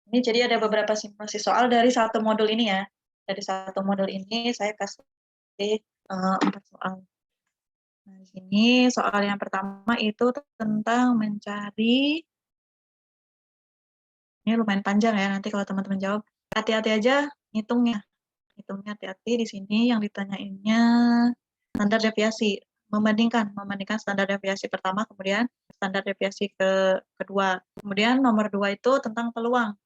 Ini jadi ada beberapa simulasi soal dari satu modul ini ya. Dari satu modul ini saya kasih 4 soal. Nah, di sini soal yang pertama itu tentang mencari, ini lumayan panjang ya, nanti kalau teman-teman jawab, hati-hati aja ngitungnya. Hitungnya hati-hati, di sini yang ditanyainnya standar deviasi, membandingkan standar deviasi pertama, kemudian standar deviasi kedua. Kemudian nomor 2 itu tentang peluang.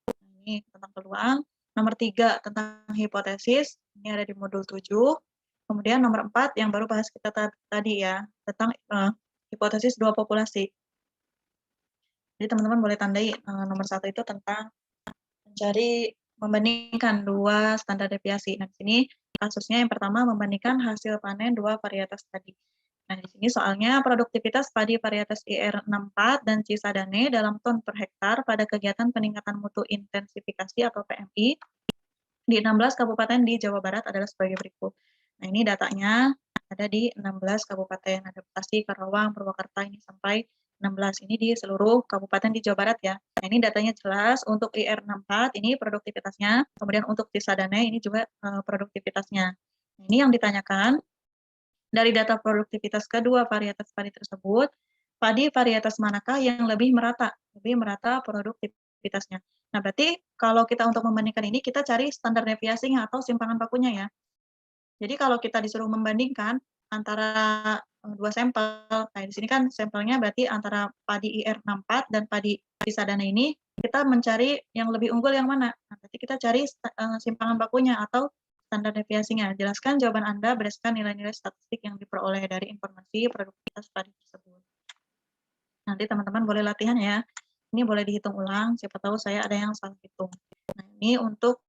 Ini tentang peluang. Nomor 3 tentang hipotesis, ini ada di modul 7. Kemudian nomor 4 yang baru bahas kita tadi ya, tentang hipotesis dua populasi. Jadi teman-teman boleh tandai nomor 1 itu tentang mencari membandingkan dua standar deviasi. Nah, di sini kasusnya yang pertama membandingkan hasil panen dua varietas tadi. Nah, di sini soalnya produktivitas padi varietas IR64 dan Cisadane dalam ton per hektar pada kegiatan peningkatan mutu intensifikasi atau PMI di 16 kabupaten di Jawa Barat adalah sebagai berikut. Nah, ini datanya ada di 16 kabupaten, ada Bekasi, Karawang, Purwakarta ini sampai 16. Ini di seluruh kabupaten di Jawa Barat ya. Nah, ini datanya jelas untuk IR64 ini produktivitasnya, kemudian untuk Cisadane ini juga produktivitasnya. Nah, ini yang ditanyakan dari data produktivitas kedua varietas padi tersebut, padi varietas manakah yang lebih merata produktivitasnya. Nah, berarti kalau kita untuk membandingkan ini, kita cari standar deviasinya atau simpangan bakunya ya. Jadi kalau kita disuruh membandingkan antara dua sampel, kayak di sini kan sampelnya berarti antara padi IR64 dan padi Cisadane ini, kita mencari yang lebih unggul yang mana. Nah, berarti kita cari simpangan bakunya atau standar deviasinya. Jelaskan jawaban Anda berdasarkan nilai-nilai statistik yang diperoleh dari informasi produktivitas padi tersebut. Nanti teman-teman boleh latihan ya. Ini boleh dihitung ulang, siapa tahu saya ada yang salah hitung. Nah, ini untuk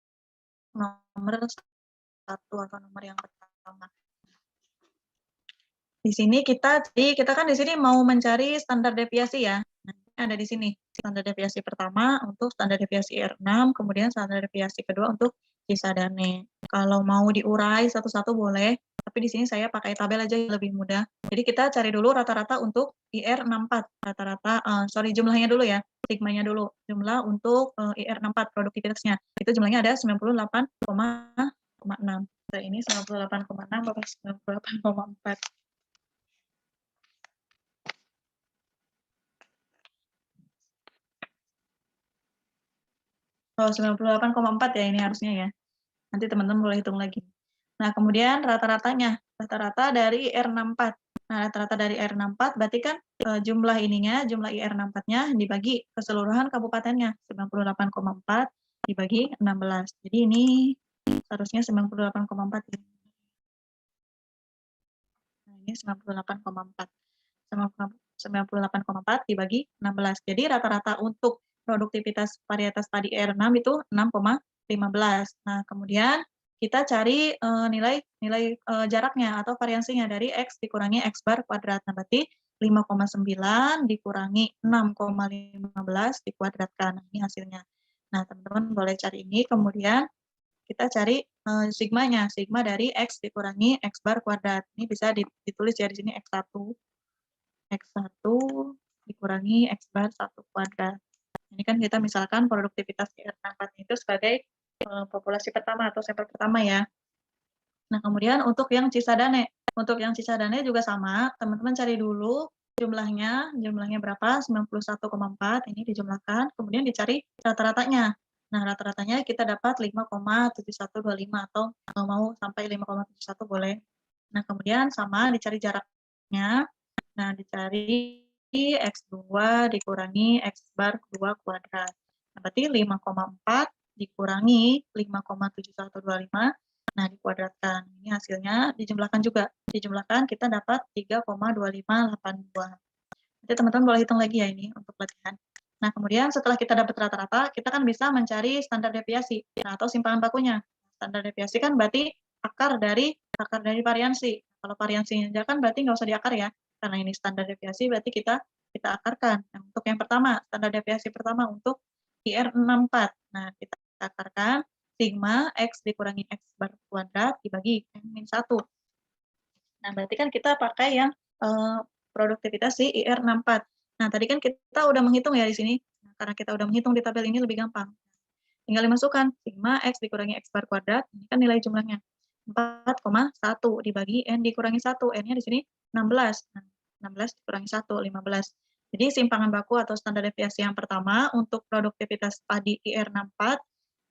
nomor 1 atau nomor yang pertama. Di sini kita kan di sini mau mencari standar deviasi ya. Nah, ada di sini standar deviasi pertama untuk standar deviasi R6, kemudian standar deviasi kedua untuk Cisadane. Kalau mau diurai satu-satu boleh, tapi di sini saya pakai tabel aja yang lebih mudah. Jadi kita cari dulu rata-rata untuk IR64, jumlahnya dulu ya, sigmanya dulu, jumlah untuk IR64 produktivitasnya. Itu jumlahnya ada 98,6. Nah, ini 98,6 Bapak 98,4. Oh, 98,4 ya ini harusnya ya. Nanti teman-teman boleh hitung lagi. Nah, kemudian rata-ratanya, rata-rata dari R64. Nah, rata-rata dari R64 berarti kan jumlah IR64-nya dibagi keseluruhan kabupatennya, 98,4 dibagi 16. Jadi ini harusnya 98,4. Nah, ini 98,4. 98,4 dibagi 16. Jadi rata-rata untuk produktivitas varietas padi R6 itu 6,15. Nah, kemudian kita cari nilai jaraknya atau variansinya dari X dikurangi X bar kuadrat. Nah, berarti 5,9 dikurangi 6,15 dikuadratkan. Nah, ini hasilnya. Nah, teman-teman boleh cari ini, kemudian kita cari sigmanya, sigma dari X dikurangi X bar kuadrat. Ini bisa ditulis ya di sini X1 dikurangi X bar 1 kuadrat. Ini kan kita misalkan produktivitas IR64 itu sebagai populasi pertama atau sampel pertama ya. Nah, kemudian untuk yang Cisadane. Untuk yang Cisadane juga sama, teman-teman cari dulu jumlahnya berapa, 91,4, ini dijumlahkan, kemudian dicari rata-ratanya. Nah, rata-ratanya kita dapat 5,7125 atau mau sampai 5,71 boleh. Nah, kemudian sama dicari jaraknya. Nah, dicari X2 dikurangi X bar 2 kuadrat. Nah, berarti 5,4 dikurangi 5,7125, nah dikuadratkan. Ini hasilnya dijumlahkan juga. Dijumlahkan kita dapat 3,2582. Nanti teman-teman boleh hitung lagi ya ini untuk latihan. Nah, kemudian setelah kita dapat rata-rata, kita kan bisa mencari standar deviasi atau simpangan bakunya. Standar deviasi kan berarti akar dari variansi. Kalau variansinya kan berarti nggak usah diakar ya, karena ini standar deviasi berarti kita akarkan. Nah, untuk yang pertama, standar deviasi pertama untuk IR64. Nah, kita akarkan sigma X dikurangi X bar kuadrat dibagi N-1. Nah, berarti kan kita pakai yang produktivitas si IR64. Nah, tadi kan kita udah menghitung ya di sini. Nah, karena kita udah menghitung di tabel ini lebih gampang. tinggal dimasukkan sigma X dikurangi X bar kuadrat, ini kan nilai jumlahnya 4,1 dibagi N dikurangi 1, N-nya di sini 16. Nah, 16 dikurangi 1, 15. Jadi simpangan baku atau standar deviasi yang pertama untuk produktivitas padi IR64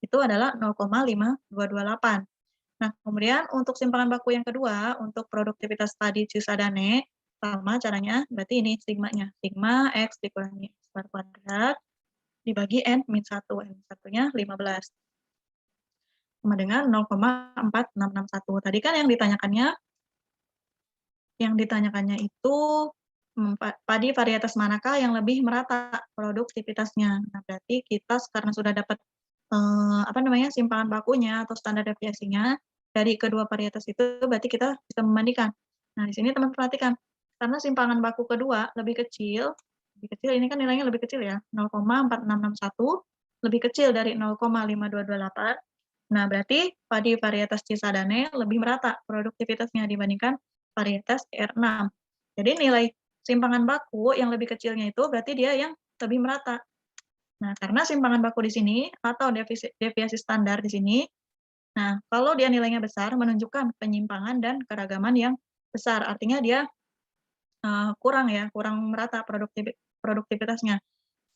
itu adalah 0,5228. Nah, kemudian untuk simpangan baku yang kedua, untuk produktivitas padi Cisadane, sama caranya, berarti ini sigmanya. Sigma X dikurangi X bar kuadrat, dibagi N-1. N-1-nya 15. Sama dengan 0,4661. Tadi kan yang ditanyakannya itu padi varietas manakah yang lebih merata produktivitasnya. Nah, berarti kita karena sudah dapat simpangan bakunya atau standar deviasinya dari kedua varietas itu, berarti kita bisa membandingkan. Nah, di sini teman perhatikan, karena simpangan baku kedua lebih kecil ini kan nilainya lebih kecil ya, 0,4661 lebih kecil dari 0,5228. Nah, berarti padi varietas Cisadane lebih merata produktivitasnya dibandingkan varietas IR6. Jadi nilai simpangan baku yang lebih kecilnya itu berarti dia yang lebih merata. Nah, karena simpangan baku di sini atau deviasi standar di sini, nah kalau dia nilainya besar menunjukkan penyimpangan dan keragaman yang besar. Artinya dia kurang merata produktivitasnya.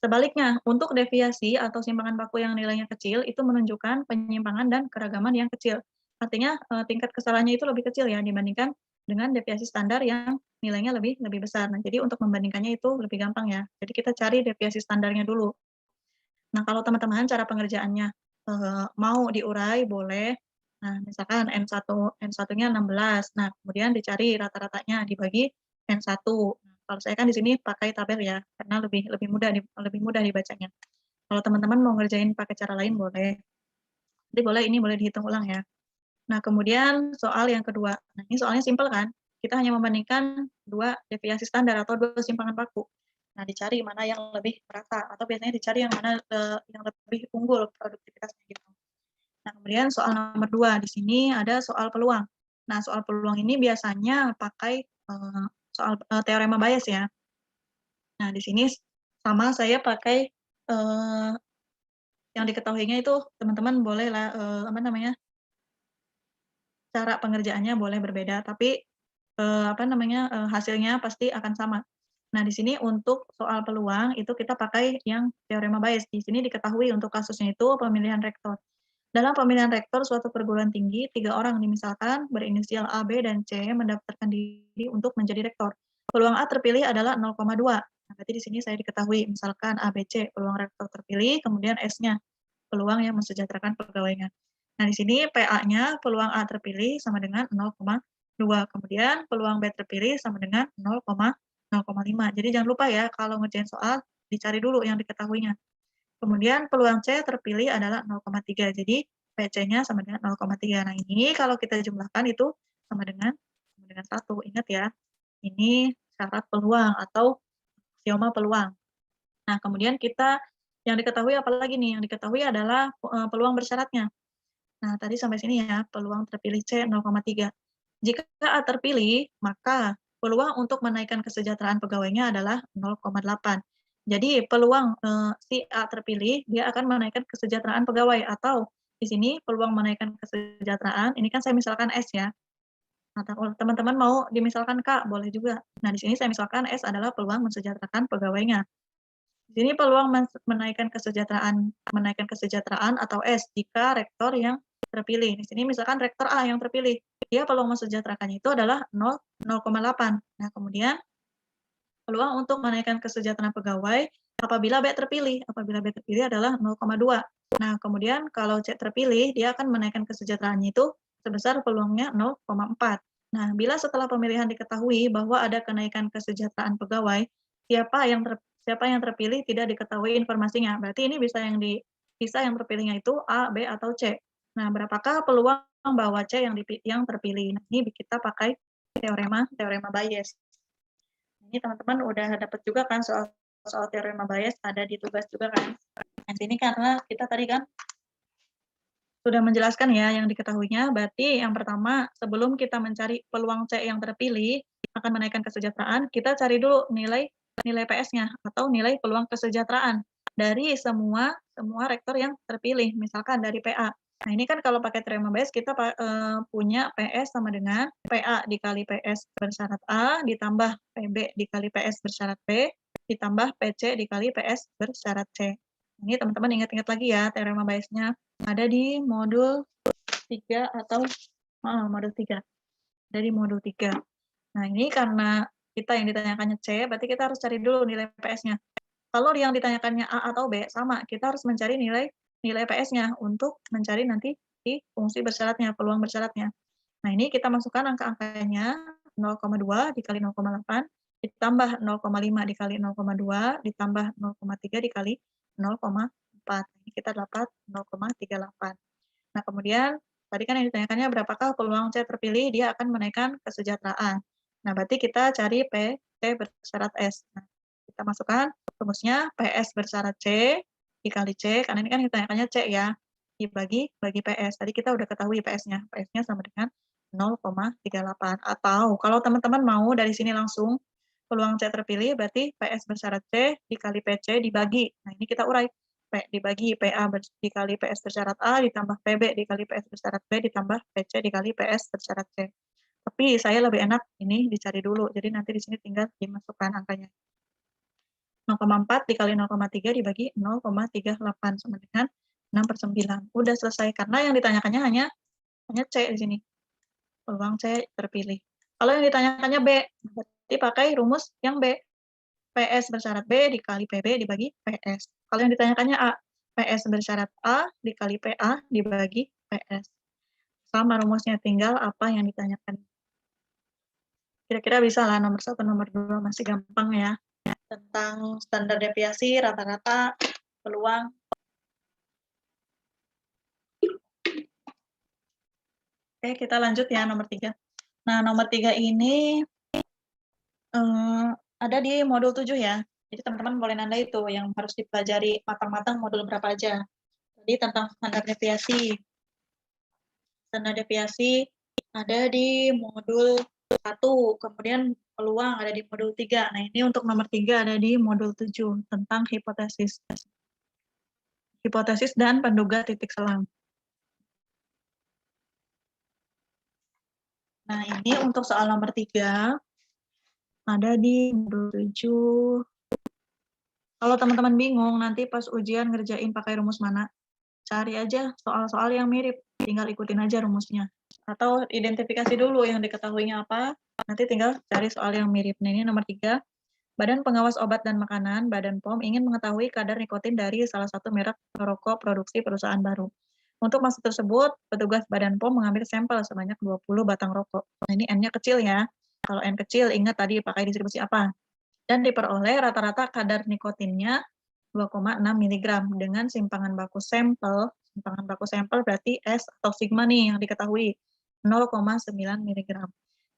Sebaliknya, untuk deviasi atau simpangan baku yang nilainya kecil itu menunjukkan penyimpangan dan keragaman yang kecil. Artinya tingkat kesalahannya itu lebih kecil ya dibandingkan dengan deviasi standar yang nilainya lebih besar. Nah, jadi untuk membandingkannya itu lebih gampang ya. Jadi kita cari deviasi standarnya dulu. Nah, kalau teman-teman cara pengerjaannya mau diurai boleh. Nah, misalkan N1-nya 16. Nah, kemudian dicari rata-ratanya dibagi N1. Nah, kalau saya kan di sini pakai tabel ya, karena lebih mudah dibacanya. Kalau teman-teman mau ngerjain pakai cara lain boleh. Jadi ini boleh dihitung ulang ya. Nah, kemudian soal yang kedua. Nah, ini soalnya simpel kan? Kita hanya membandingkan dua deviasi standar atau dua simpangan baku. Nah, dicari mana yang lebih merata atau biasanya dicari yang mana yang lebih unggul produktivitasnya gitu. Nah, kemudian soal nomor 2 di sini ada soal peluang. Nah, soal peluang ini biasanya pakai soal teorema Bayes ya. Nah, di sini sama saya pakai yang diketahuinya itu teman-teman boleh lah cara pengerjaannya boleh berbeda, tapi hasilnya pasti akan sama. Nah, di sini untuk soal peluang itu kita pakai yang teorema Bayes. Di sini diketahui untuk kasusnya itu pemilihan rektor. Dalam pemilihan rektor suatu perguruan tinggi, 3 orang misalkan berinisial A, B, dan C mendaftarkan diri untuk menjadi rektor. Peluang A terpilih adalah 0,2. Nah, berarti di sini saya diketahui misalkan A, B, C peluang rektor terpilih, kemudian S-nya peluang yang mensejahterakan pegawainya. Nah, di sini PA-nya peluang A terpilih sama dengan 0,2. Kemudian peluang B terpilih sama dengan 0,5. Jadi jangan lupa ya kalau ngerjain soal dicari dulu yang diketahuinya. Kemudian peluang C terpilih adalah 0,3. Jadi PC-nya sama dengan 0,3. Nah, ini kalau kita jumlahkan itu sama dengan 1. Ingat ya, ini syarat peluang atau aksioma peluang. Nah, kemudian kita yang diketahui apalagi nih? Yang diketahui adalah peluang bersyaratnya. Nah, tadi sampai sini ya, peluang terpilih C 0,3. Jika A terpilih, maka peluang untuk menaikkan kesejahteraan pegawainya adalah 0,8. Jadi peluang si A terpilih, dia akan menaikkan kesejahteraan pegawai atau di sini peluang menaikkan kesejahteraan, ini kan saya misalkan S ya. Nah, teman-teman mau dimisalkan K, boleh juga. Nah, di sini saya misalkan S adalah peluang mensejahterakan pegawainya. Di sini peluang menaikkan kesejahteraan atau S jika rektor yang terpilih. Di sini misalkan rektor A yang terpilih, dia peluang mensejahterakannya itu adalah 0,8. Nah, kemudian peluang untuk menaikkan kesejahteraan pegawai apabila B terpilih. Apabila B terpilih adalah 0,2. Nah, kemudian kalau C terpilih, dia akan menaikkan kesejahteraannya itu sebesar peluangnya 0,4. Nah, bila setelah pemilihan diketahui bahwa ada kenaikan kesejahteraan pegawai, siapa yang terpilih tidak diketahui informasinya. Berarti ini bisa yang terpilihnya itu A, B, atau C. Nah, berapakah peluang bahwa C yang terpilih? Nah, ini kita pakai teorema Bayes. Ini teman-teman udah dapat juga kan soal teorema Bayes, ada di tugas juga kan. Nah, ini karena kita tadi kan sudah menjelaskan ya yang diketahuinya, berarti yang pertama sebelum kita mencari peluang C yang terpilih akan menaikkan kesejahteraan, kita cari dulu nilai PS-nya atau nilai peluang kesejahteraan. dari semua rektor yang terpilih, misalkan dari PA. Nah, ini kan kalau pakai teorema Bayes kita punya PS sama dengan PA dikali PS bersyarat A, ditambah PB dikali PS bersyarat B, ditambah PC dikali PS bersyarat C. Ini teman-teman ingat-ingat lagi ya teorema Bayesnya. Ada di modul 3 atau modul 3. Dari modul 3. Nah, ini karena kita yang ditanyakannya C, berarti kita harus cari dulu nilai PS-nya. Kalau yang ditanyakannya A atau B, sama, kita harus mencari nilai PS-nya untuk mencari nanti di fungsi bersyaratnya, peluang bersyaratnya. Nah, ini kita masukkan angka-angkanya 0,2 dikali 0,8, ditambah 0,5 dikali 0,2, ditambah 0,3 dikali 0,4. Ini kita dapat 0,38. Nah, kemudian tadi kan yang ditanyakannya berapakah peluang C terpilih, dia akan menaikkan kesejahteraan. Nah, berarti kita cari PC bersyarat S. Nah, kita masukkan rumusnya PS bersyarat C dikali C, karena ini kan ditanyakannya C ya, dibagi PS. Tadi kita udah ketahui PS-nya. PS-nya sama dengan 0,38. Atau kalau teman-teman mau dari sini langsung peluang C terpilih, berarti PS bersyarat C dikali PC dibagi. Nah, ini kita urai. P dibagi PA dikali PS bersyarat A, ditambah PB dikali PS bersyarat B, ditambah PC dikali PS bersyarat C. Tapi saya lebih enak ini dicari dulu, jadi nanti di sini tinggal dimasukkan angkanya. 0,4 dikali 0,3 dibagi 0,38 sama dengan 6/9. Udah selesai, karena yang ditanyakannya hanya C di sini. Peluang C terpilih. Kalau yang ditanyakannya B, berarti pakai rumus yang B. PS bersyarat B dikali PB dibagi PS. Kalau yang ditanyakannya A, PS bersyarat A dikali PA dibagi PS. Sama rumusnya, tinggal apa yang ditanyakan. Kira-kira bisa lah nomor 1, nomor 2 masih gampang ya. Tentang standar deviasi, rata-rata, peluang. Oke, kita lanjut ya nomor 3. Nah, nomor 3 ini ada di modul 7 ya. Jadi teman-teman boleh nanda itu yang harus dipelajari matang-matang modul berapa aja. Jadi tentang standar deviasi. Standar deviasi ada di modul 1, kemudian peluang ada di modul 3. Nah, ini untuk nomor 3 ada di modul 7 tentang hipotesis. Hipotesis dan penduga titik selang. Nah, ini untuk soal nomor 3 ada di modul 7. Kalau teman-teman bingung nanti pas ujian ngerjain pakai rumus mana, cari aja soal-soal yang mirip, tinggal ikutin aja rumusnya. Atau identifikasi dulu yang diketahuinya apa, nanti tinggal cari soal yang mirip. Nah, ini nomor 3. Badan Pengawas Obat dan Makanan, Badan POM, ingin mengetahui kadar nikotin dari salah satu merek rokok produksi perusahaan baru. Untuk maksud tersebut, petugas Badan POM mengambil sampel sebanyak 20 batang rokok. Nah, ini N-nya kecil ya. Kalau N kecil, ingat tadi pakai distribusi apa. Dan diperoleh rata-rata kadar nikotinnya 2,6 mg dengan simpangan baku sampel. Simpangan baku sampel berarti S atau sigma nih yang diketahui, 0,9 mg.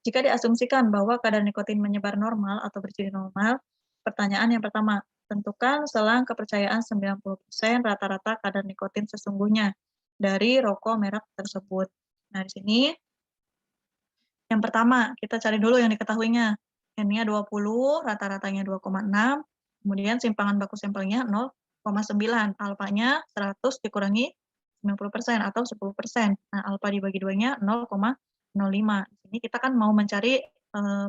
Jika diasumsikan bahwa kadar nikotin menyebar normal atau berciri normal, pertanyaan yang pertama, tentukan selang kepercayaan 90% rata-rata kadar nikotin sesungguhnya dari rokok merek tersebut. Nah, di sini yang pertama, kita cari dulu yang diketahuinya. N-nya 20, rata-ratanya 2,6, kemudian simpangan baku sampelnya 0,9, alfanya 100 dikurangi 90% atau 10%. Nah, alfa dibagi 2-nya 0,05. Di sini kita kan mau mencari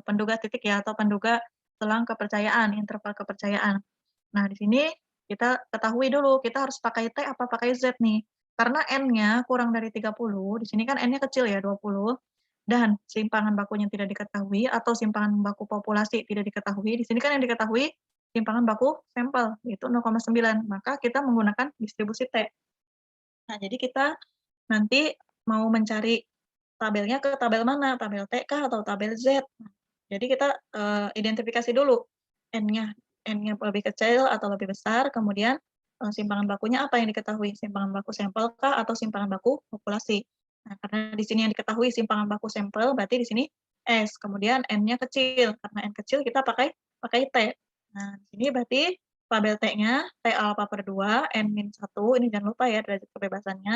penduga titik ya, atau penduga selang kepercayaan, interval kepercayaan. Nah, di sini kita ketahui dulu, kita harus pakai T apa pakai Z nih. Karena N-nya kurang dari 30, di sini kan N-nya kecil ya, 20, dan simpangan bakunya tidak diketahui atau simpangan baku populasi tidak diketahui. Di sini kan yang diketahui simpangan baku sampel, yaitu 0,9. Maka kita menggunakan distribusi T. Nah, jadi kita nanti mau mencari tabelnya ke tabel mana? Tabel T kah atau tabel Z? Jadi kita identifikasi dulu N-nya lebih kecil atau lebih besar, kemudian simpangan bakunya apa yang diketahui? Simpangan baku sampel kah atau simpangan baku populasi? Nah, karena di sini yang diketahui simpangan baku sampel, berarti di sini S, kemudian N-nya kecil. Karena N kecil kita pakai T. Nah, di sini berarti tabel T-nya T alfa per 2, N-1, ini jangan lupa ya derajat kebebasannya.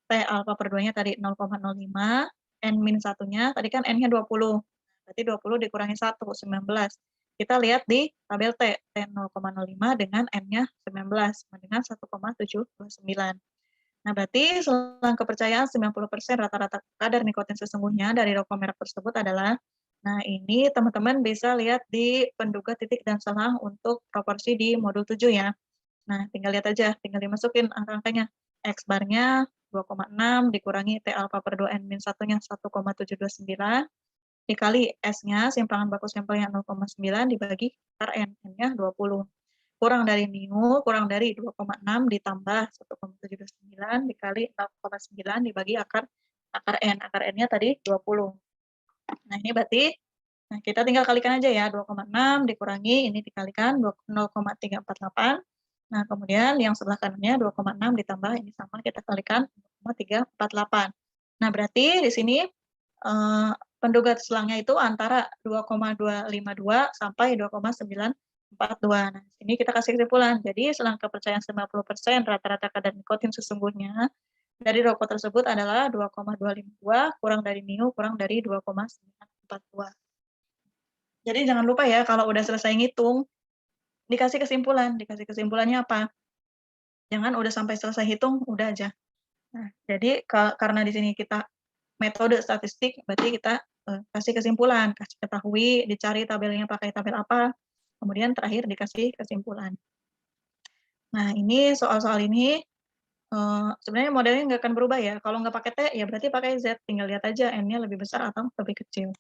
T alfa per 2-nya tadi 0,05, N-1-nya tadi kan N-nya 20. Berarti 20 dikurangi 1, 19. kita lihat di tabel T, T 0,05 dengan N-nya 19, sama dengan 1,729. Nah, berarti selang kepercayaan 90% rata-rata kadar nikotin sesungguhnya dari rokok merek tersebut adalah, nah ini teman-teman bisa lihat di penduga titik dan selang untuk proporsi di modul 7 ya. Nah, tinggal lihat aja, tinggal dimasukin angka-angkanya. X barnya 2,6 dikurangi T alfa per 2 N min 1-nya 1,729 dikali S-nya simpangan baku sampelnya 0,9 dibagi Rn, N-nya 20. Kurang dari mu, kurang dari 2,6 ditambah 1,729 dikali 0,9 dibagi akar N. Akar N-nya tadi 20. Nah, ini berarti nah kita tinggal kalikan aja ya, 2,6 dikurangi, ini dikalikan 0,348. Nah, kemudian yang sebelah kanannya 2,6 ditambah, ini sama kita kalikan 0,348. Nah, berarti di sini penduga selangnya itu antara 2,252 sampai 2,942. Nah, ini kita kasih kesimpulan. Jadi, selang kepercayaan 90% rata-rata kadar nikotin sesungguhnya dari rokok tersebut adalah 2,252 kurang dari mu kurang dari 2,942. Jadi jangan lupa ya kalau udah selesai ngitung, dikasih kesimpulan. Dikasih kesimpulannya apa? Jangan udah sampai selesai hitung, udah aja. Nah, jadi karena di sini kita metode statistik, berarti kita kasih kesimpulan, kasih ketahui, dicari tabelnya pakai tabel apa, kemudian terakhir dikasih kesimpulan. Nah, ini soal-soal ini sebenarnya modelnya nggak akan berubah ya. Kalau nggak pakai T, ya berarti pakai Z. Tinggal lihat aja N-nya lebih besar atau lebih kecil.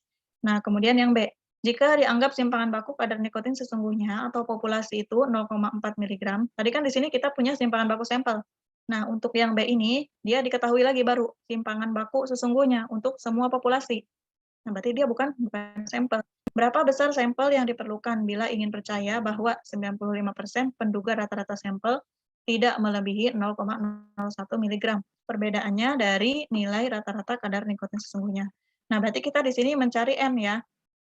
Nah, kemudian yang B. Jika dianggap simpangan baku kadar nikotin sesungguhnya atau populasi itu 0,4 mg, tadi kan di sini kita punya simpangan baku sampel. Nah, untuk yang B ini, dia diketahui lagi baru simpangan baku sesungguhnya untuk semua populasi. Nah, berarti dia bukan sampel. Berapa besar sampel yang diperlukan bila ingin percaya bahwa 95% penduga rata-rata sampel tidak melebihi 0,01 mg. Perbedaannya dari nilai rata-rata kadar nikotin sesungguhnya. Nah, berarti kita di sini mencari N ya,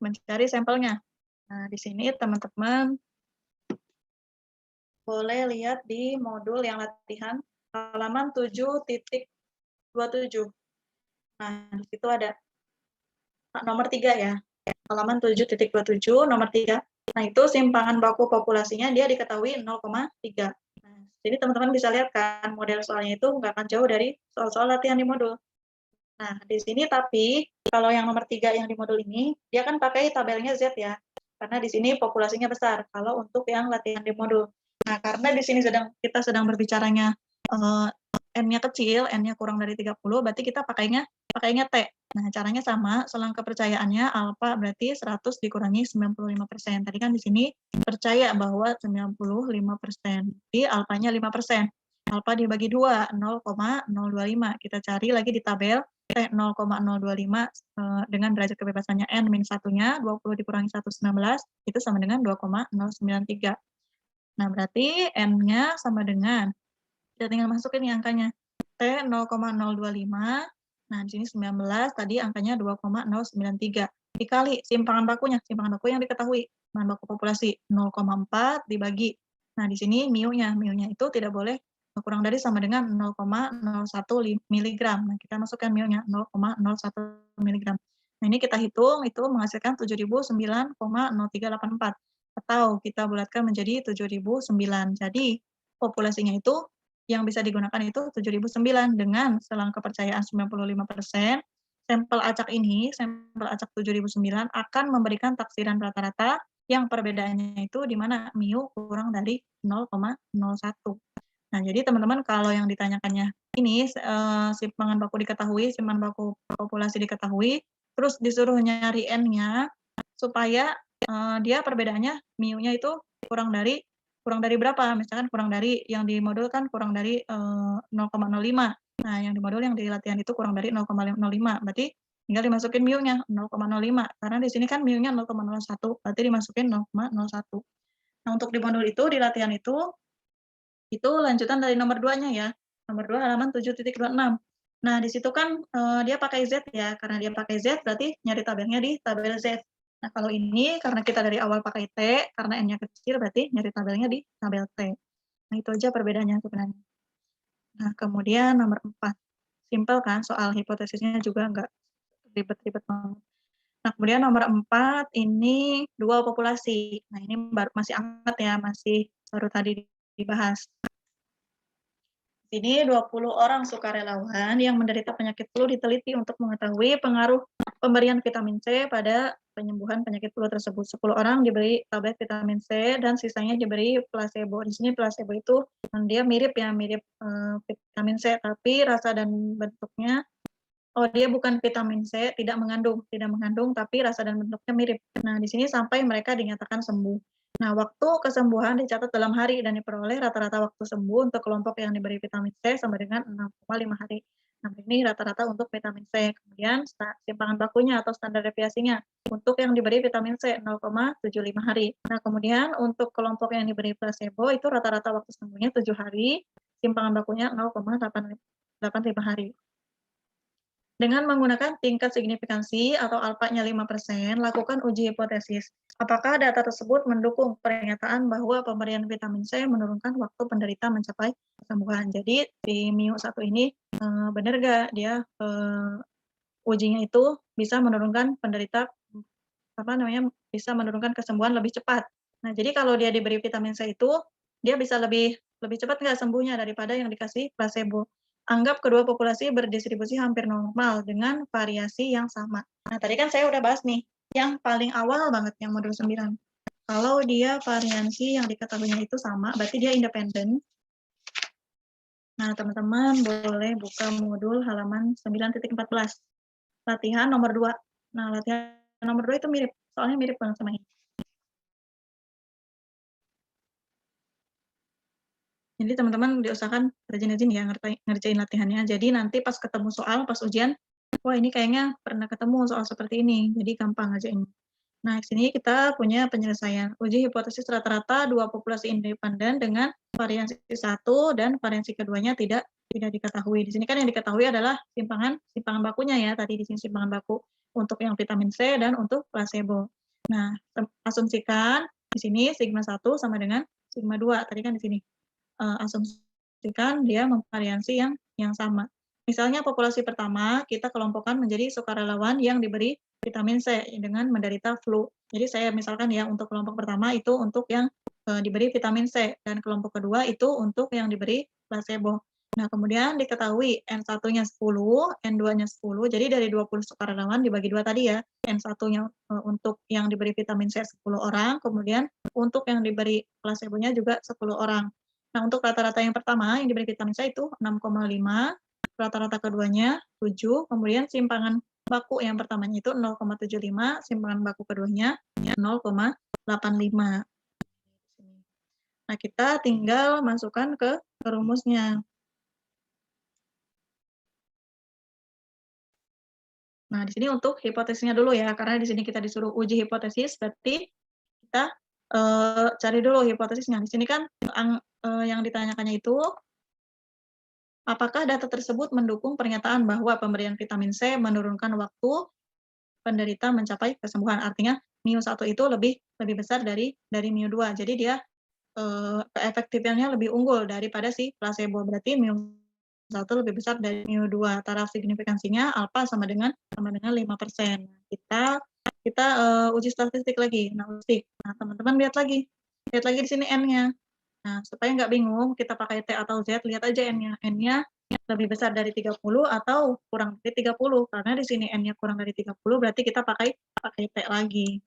mencari sampelnya. Nah, di sini teman-teman boleh lihat di modul yang latihan halaman 7.27. Nah, di situ ada nomor 3 ya, halaman 7.27 nomor 3. Nah, itu simpangan baku populasinya dia diketahui 0,3. Nah, jadi teman-teman bisa lihat kan model soalnya itu nggak akan jauh dari soal-soal latihan di modul. Nah, di sini tapi kalau yang nomor 3 yang di modul ini, dia kan pakai tabelnya Z ya, karena di sini populasinya besar kalau untuk yang latihan di modul. Nah, karena di sini kita sedang berbicaranya N-nya kecil, N-nya kurang dari 30, berarti kita pakainya T. Nah, caranya sama, selang kepercayaannya alfa berarti 100 dikurangi 95%. Tadi kan di sini percaya bahwa 95%. Jadi alfanya 5%. Alfa dibagi 2, 0,025. Kita cari lagi di tabel T 0,025 dengan derajat kebebasannya N min 1-nya, 20 dikurangi 119, itu sama dengan 2,093. Nah, berarti N-nya sama dengan, kita tinggal masukin nih angkanya, T 0,025, nah di sini 19, tadi angkanya 2,093. Dikali simpangan baku yang diketahui, simpangan baku populasi 0,4 dibagi. Nah, di sini mu-nya itu tidak boleh kurang dari sama dengan 0,01 mg. Nah, kita masukkan mu-nya 0,01 mg. Nah, ini kita hitung, itu menghasilkan 7.009,0384. Atau kita bulatkan menjadi 7.009. Jadi, populasinya itu yang bisa digunakan itu 7.009 dengan selang kepercayaan 95%. Sampel acak 7.009 akan memberikan taksiran rata-rata yang perbedaannya itu di mana mu kurang dari 0,01. Nah, jadi teman-teman kalau yang ditanyakannya ini simpangan baku diketahui, simpangan baku populasi diketahui, terus disuruh nyari N-nya supaya dia perbedaannya mu-nya itu kurang dari berapa? Misalkan kurang dari yang di modul kan kurang dari 0,05. Nah, yang di modul yang di latihan itu kurang dari 0,05. Berarti tinggal dimasukin mu-nya 0,05 karena di sini kan mu-nya 0,01, berarti dimasukin 0,01. Nah, untuk di modul itu di latihan itu lanjutan dari nomor 2-nya ya. Nomor 2 halaman 7.26. Nah, di situ kan dia pakai Z ya. Karena dia pakai Z berarti nyari tabelnya di tabel Z. Nah, kalau ini karena kita dari awal pakai T, karena N-nya kecil berarti nyari tabelnya di tabel T. Nah, itu aja perbedaannya sebenarnya. Nah, kemudian nomor 4. Simpel kan, soal hipotesisnya juga nggak ribet-ribet banget. Nah, kemudian nomor 4 ini dual populasi. Nah, ini masih hangat ya, masih baru tadi dibahas. Di sini 20 orang sukarelawan yang menderita penyakit flu diteliti untuk mengetahui pengaruh pemberian vitamin C pada penyembuhan penyakit flu tersebut. 10 orang diberi tablet vitamin C dan sisanya diberi placebo. Di sini placebo itu dia mirip ya, mirip vitamin C, tapi rasa dan bentuknya dia bukan vitamin C, tidak mengandung, tapi rasa dan bentuknya mirip. Nah, di sini sampai mereka dinyatakan sembuh. Nah, waktu kesembuhan dicatat dalam hari dan diperoleh rata-rata waktu sembuh untuk kelompok yang diberi vitamin C sama dengan 6,5 hari. Nah, ini rata-rata untuk vitamin C. Kemudian simpangan bakunya atau standar deviasinya untuk yang diberi vitamin C 0,75 hari. Nah, kemudian untuk kelompok yang diberi placebo itu rata-rata waktu sembuhnya 7 hari, simpangan bakunya 0,85 hari. Dengan menggunakan tingkat signifikansi atau alfanya 5%, lakukan uji hipotesis. Apakah data tersebut mendukung pernyataan bahwa pemberian vitamin C menurunkan waktu penderita mencapai kesembuhan? Jadi di MIU1 ini benar nggak dia ujinya itu bisa menurunkan penderita bisa menurunkan kesembuhan lebih cepat. Nah, jadi kalau dia diberi vitamin C itu dia bisa lebih cepat nggak sembuhnya daripada yang dikasih placebo. Anggap kedua populasi berdistribusi hampir normal dengan variasi yang sama. Nah, tadi kan saya udah bahas nih, yang paling awal banget yang modul 9. Kalau dia variasi yang diketahuinya itu sama, berarti dia independen. Nah, teman-teman boleh buka modul halaman 9.14. Latihan nomor 2. Nah, latihan nomor 2 itu mirip, soalnya mirip banget sama ini. Jadi teman-teman diusahakan rajin-rajin ya ngerjain latihannya. Jadi nanti pas ketemu soal, pas ujian, wah ini kayaknya pernah ketemu soal seperti ini, jadi gampang ngerjain. Nah, di sini kita punya penyelesaian. Uji hipotesis rata-rata dua populasi independen dengan variasi satu dan variasi keduanya tidak diketahui. Di sini kan yang diketahui adalah simpangan bakunya ya, tadi di sini simpangan baku untuk yang vitamin C dan untuk placebo. Nah, asumsikan di sini sigma 1 sama dengan sigma 2, tadi kan di sini. Asumsikan dia memvariasi yang sama. Misalnya populasi pertama kita kelompokkan menjadi sukarelawan yang diberi vitamin C dengan menderita flu. Jadi saya misalkan ya untuk kelompok pertama itu untuk yang diberi vitamin C dan kelompok kedua itu untuk yang diberi placebo. Nah, kemudian diketahui N1-nya 10, N2-nya 10. Jadi dari 20 sukarelawan dibagi dua tadi ya. N1-nya untuk yang diberi vitamin C 10 orang, kemudian untuk yang diberi placebo-nya juga 10 orang. Nah, untuk rata-rata yang pertama yang diberi vitamin C itu 6,5, rata-rata keduanya 7, kemudian simpangan baku yang pertamanya itu 0,75, simpangan baku keduanya 0,85. Nah, kita tinggal masukkan ke rumusnya. Nah, di sini untuk hipotesisnya dulu ya, karena di sini kita disuruh uji hipotesis, berarti kita cari dulu hipotesisnya. Di sini kan yang ditanyakannya itu apakah data tersebut mendukung pernyataan bahwa pemberian vitamin C menurunkan waktu penderita mencapai kesembuhan? Artinya MIU1 itu lebih besar dari MIU2. Jadi dia keefektifannya lebih unggul daripada si placebo. Berarti MIU1 lebih besar dari MIU2. Taraf signifikansinya alfa sama dengan 5%. Kita uji statistik lagi. Nah, teman-teman lihat lagi di sini N-nya. Nah, supaya nggak bingung, kita pakai T atau Z, lihat aja N-nya. N-nya lebih besar dari 30 atau kurang dari 30. Karena di sini N-nya kurang dari 30, berarti kita pakai T lagi.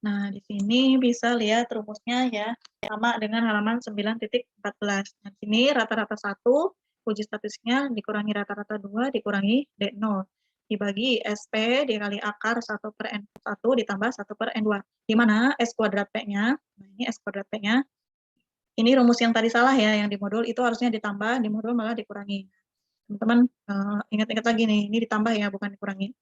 Nah, di sini bisa lihat rumusnya ya, sama dengan halaman 9.14. Nah, di sini rata-rata 1, uji statistiknya dikurangi rata-rata 2, dikurangi D0. Dibagi SP dikali akar 1/N1 ditambah 1/N2. Di mana S kuadrat P-nya, nah ini S kuadrat P-nya, ini rumus yang tadi salah ya, yang di modul itu harusnya ditambah, di modul malah dikurangi. Teman-teman ingat-ingat lagi nih, ini ditambah ya, bukan dikurangi.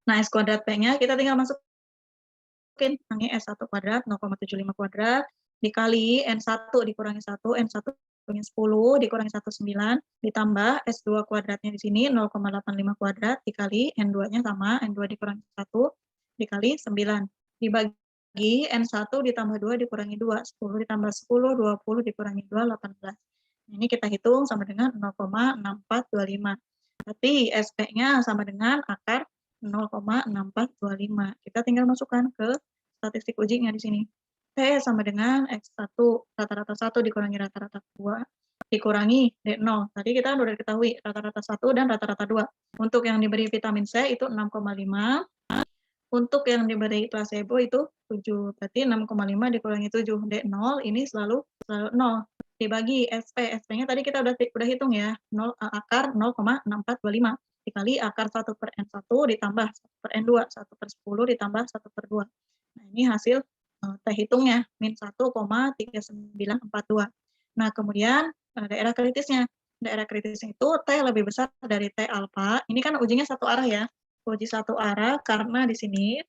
Nah, S kuadrat P-nya kita tinggal masukin, ini S1 kuadrat, 0,75 kuadrat, dikali N1 dikurangi 1, N1 punya 10, dikurangi 19, ditambah S2 kuadratnya di sini 0,85 kuadrat, dikali N2-nya sama, N2 dikurangi 1, dikali 9. Dibagi N1 ditambah 2 dikurangi 2, 10 ditambah 10, 20 dikurangi 2, 18. Ini kita hitung sama dengan 0,6425. Berarti SP-nya sama dengan akar 0,6425. Kita tinggal masukkan ke statistik ujinya di sini. T sama dengan X1, rata-rata 1 dikurangi rata-rata 2, dikurangi D0. Tadi kita udah diketahui rata-rata 1 dan rata-rata 2. Untuk yang diberi vitamin C itu 6,5, untuk yang diberi placebo itu 7. Berarti 6,5 dikurangi 7. D0 ini selalu 0. Dibagi SP. SP-nya tadi kita udah hitung ya. Akar 0,6425 dikali akar 1 per N1 ditambah 1 per N2. 1 per 10 ditambah 1 per 2. Nah, ini hasil T hitungnya, min 1,3942. Nah, kemudian daerah kritisnya. Daerah kritisnya itu T lebih besar dari T alfa. Ini kan ujinya satu arah ya. Uji satu arah karena di sini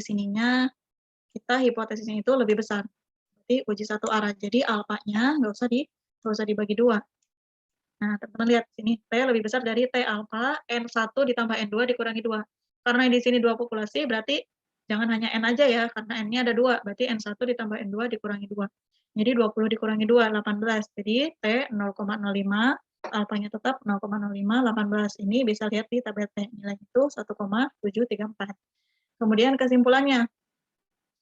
sininya kita hipotesisnya itu lebih besar. Berarti uji satu arah. Jadi alfanya nggak usah dibagi 2. Nah, teman-teman lihat sini, T lebih besar dari T alfa, N1 ditambah N2 dikurangi 2. Karena di sini 2 populasi, berarti jangan hanya N aja ya, karena N-nya ada 2, berarti N1 ditambah N2 dikurangi 2. Jadi 20 dikurangi 2, 18. Jadi T 0,05, alfanya tetap 0,05, 18. Ini bisa lihat di tabel T, nilai itu 1,734. Kemudian kesimpulannya.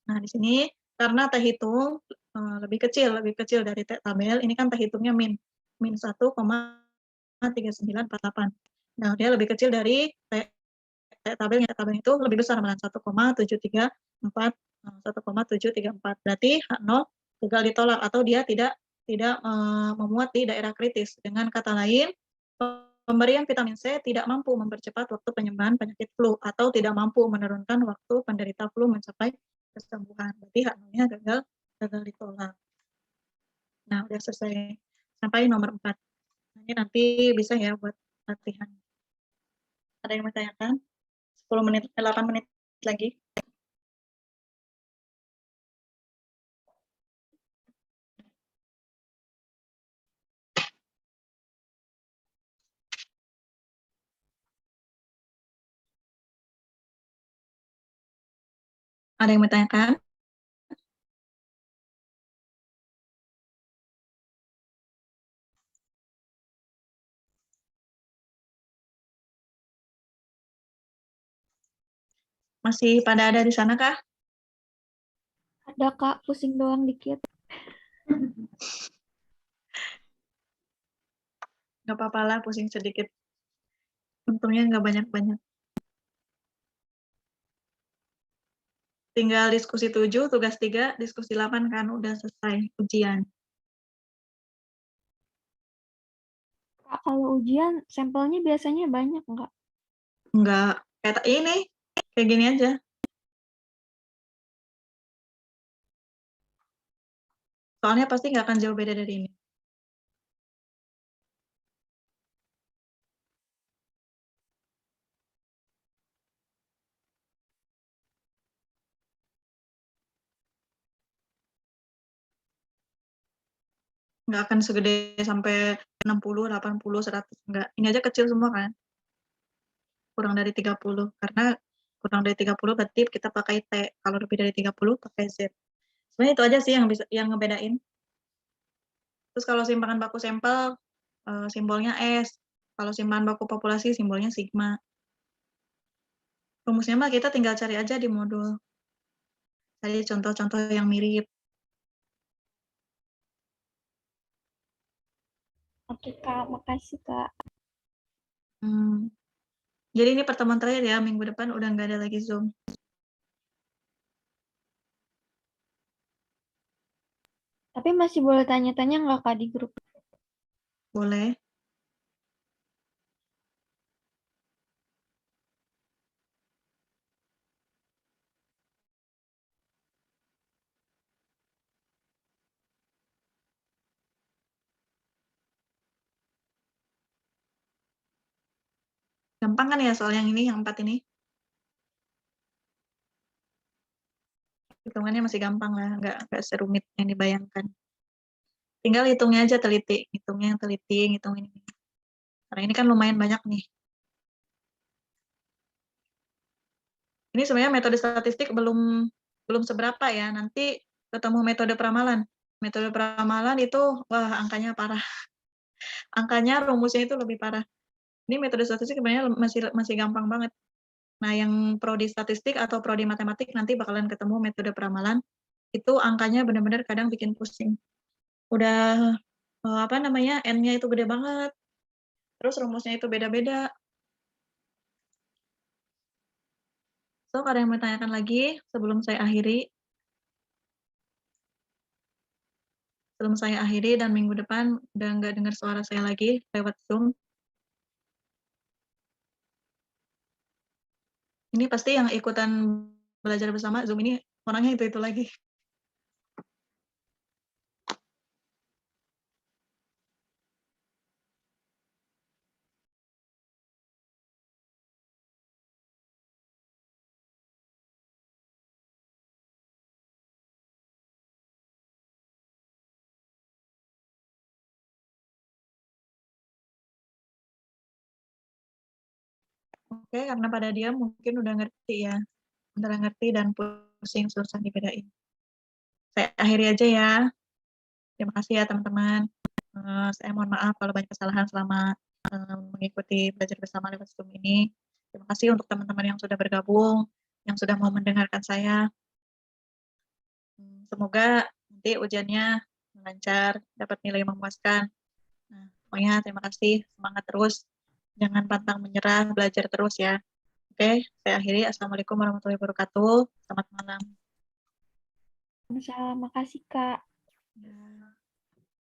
Nah, di sini karena T hitung lebih kecil dari T tabel, ini kan T hitungnya min 1,3948. Nah, dia lebih kecil dari T tabelnya. Tabel itu lebih besar malah 1,734. Berarti H0 gagal ditolak atau dia tidak memuat di daerah kritis. Dengan kata lain, pemberian vitamin C tidak mampu mempercepat waktu penyembuhan penyakit flu atau tidak mampu menurunkan waktu penderita flu mencapai kesembuhan. Berarti H0-nya gagal ditolak. Nah, udah selesai. Sampai nomor 4. Ini nanti bisa ya buat latihan. Ada yang mau tanyakan? 10 menit, 8 menit lagi. Ada yang mau tanyakan? Masih pada ada di sana kah? Ada Kak, pusing doang dikit. Nggak apa-apa lah, pusing sedikit. Untungnya nggak banyak-banyak. Tinggal diskusi 7, tugas 3, diskusi 8 kan udah selesai ujian. Kak, kalau ujian sampelnya biasanya banyak nggak? Nggak, kayak gini aja. Soalnya pasti nggak akan jauh beda dari ini. Nggak akan segede sampai 60, 80, 100. Nggak. Ini aja kecil semua kan. Kurang dari 30. Karena kurang dari 30 berarti kita pakai T. Kalau lebih dari 30 pakai Z. Sebenarnya itu aja sih yang ngebedain. Terus kalau simpangan baku sampel, simbolnya S. Kalau simpangan baku populasi, simbolnya sigma. Rumusnya mah kita tinggal cari aja di modul. Cari contoh-contoh yang mirip. Oke Kak, makasih Kak. Jadi ini pertemuan terakhir ya, minggu depan udah nggak ada lagi Zoom. Tapi masih boleh tanya-tanya nggak Kak di grup? Boleh. Gampang kan ya soal yang ini, yang 4 ini? Hitungannya masih gampang lah, nggak serumit yang dibayangkan. Tinggal hitungnya aja teliti, hitungnya yang teliti, hitung ini. Karena ini kan lumayan banyak nih. Ini sebenarnya metode statistik belum seberapa ya, nanti ketemu metode peramalan. Metode peramalan itu, wah angkanya parah. Angkanya rumusnya itu lebih parah. Ini metode statistik sebenarnya masih gampang banget. Nah, yang prodi statistik atau prodi matematik nanti bakalan ketemu metode peramalan, itu angkanya benar-benar kadang bikin pusing. Udah, N-nya itu gede banget, terus rumusnya itu beda-beda. So, ada yang mau ditanyakan lagi sebelum saya akhiri? Sebelum saya akhiri dan minggu depan udah nggak dengar suara saya lagi lewat Zoom. Ini pasti yang ikutan belajar bersama Zoom ini orangnya itu-itu lagi. Oke, karena pada dia mungkin udah ngerti ya, antara ngerti dan pusing susah dibedain. Saya akhiri aja ya. Terima kasih ya teman-teman. Saya mohon maaf kalau banyak kesalahan selama mengikuti belajar bersama lewat Zoom ini. Terima kasih untuk teman-teman yang sudah bergabung, yang sudah mau mendengarkan saya. Semoga nanti ujiannya lancar, dapat nilai memuaskan. Nah, pokoknya terima kasih, semangat terus. Jangan pantang menyerah, belajar terus ya. Oke, saya akhiri. Assalamualaikum warahmatullahi wabarakatuh. Selamat malam. Makasih, Kak. Ya.